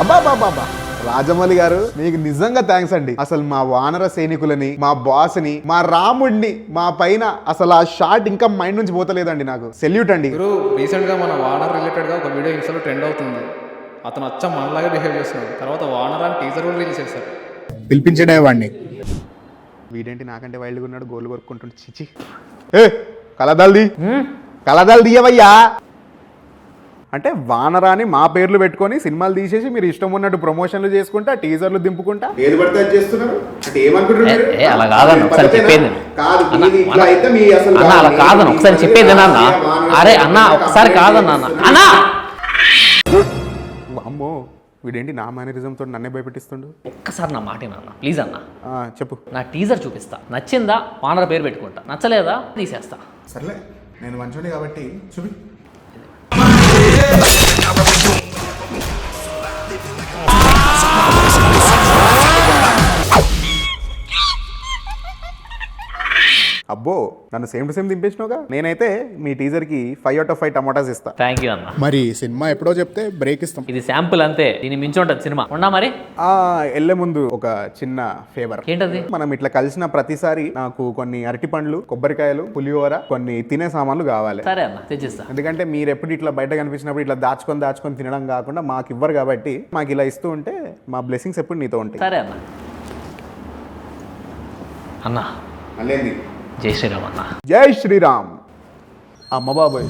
అబ్బా బాబా రాజమౌళి గారు మీకు నిజంగా థ్యాంక్స్ అండి. అసలు మా వానర సైనికులని, మా బాస్ ని, మా రాముడిని మా పైన అసలు ఆ షాట్ ఇంకా మైండ్ నుంచి పోతలేదండి. నాకు సెల్యూట్ అండి. రీసెంట్ గా మన వానర్ రిలేటెడ్ గా ఒక వీడియో ఇన్స్టాలో ట్రెండ్ అవుతుంది. అతను అచ్చం మనలాగే బిహేవ్ చేస్తున్నాడు. తర్వాత వానర్ అని టీజర్ కూడా రిలీజ్ చేశారు. పిలిపించడే వాడిని. వీడేంటి నాకంటే వైల్డ్గా ఉన్నాడు, గోల్ కొరుక్కుంటుంటే చిచి. ఏ కలదాలు తీయవయ్యా అంటే వానరాని మా పేర్లు పెట్టుకొని సినిమాలు తీసేసి మీరు ఇష్టం ఉన్నట్టు ప్రమోషన్లు చేసుకుంటా, టీజర్లు దింపుకుంటా ఏది పడితే అది చేస్తున్నారు అంటే ఏమనుకుంటున్నారు? అలా కాదన్న ఒకసారి చెప్పేది అన్న, అలా కాదన్న ఒకసారి చెప్పేది అన్న. అరే అన్న ఒకసారి కాదన్న అన్న. అమ్మో వీడేంటి నా మేనరిజంతో నన్నే భయపెట్టిస్తుండు. ఒక్కసారి నా మాట నాన్న ప్లీజ్ అన్న. చెప్పు. నా టీజర్ చూపిస్తా, నచ్చిందా వానర పేరు పెట్టుకుంటా, నచ్చలేదా తీసేస్తా. సర్లే నేను మంచోని కాబట్టి చూపి. అబ్బో నన్ను సేమ్ టు సేమ్ దింపేసినావుగా. నేనైతే మీ టీజర్ కి 5 out of 5 టమాటాస్ ఇస్తా. థ్యాంక్ యూ అన్న. మరి సినిమా ఎప్పుడో చెప్తే బ్రేక్ ఇస్తాం. ఇది శాంపుల్ అంతే, దీని మించి ఉంటుంది సినిమా. ఉన్నా మరి వెళ్ళే ముందు ఒక చిన్న ఫేవర్. ఏంటది? మనం ఇట్లా కలిసిన ప్రతిసారి నాకు కొన్ని అరటి పండ్లు, కొబ్బరికాయలు, పులిహోర, కొన్ని తినే సామాన్లు కావాలి. సరే అన్న తెచ్చిస్తా. ఎందుకంటే మీరు ఎప్పుడు ఇట్లా బయట కనిపించినప్పుడు ఇట్లా దాచుకొని తినడం కాకుండా మాకు ఇవ్వరు కాబట్టి మాకు ఇలా ఇస్తూ ఉంటే మా బ్లెస్సింగ్స్ ఎప్పుడు నీతో ఉంటాయి. సరే అన్న. అన్న అల్లేంది జై శ్రీరామ్ అన్న. జై శ్రీరామ్. అమ్మ బాబోయ్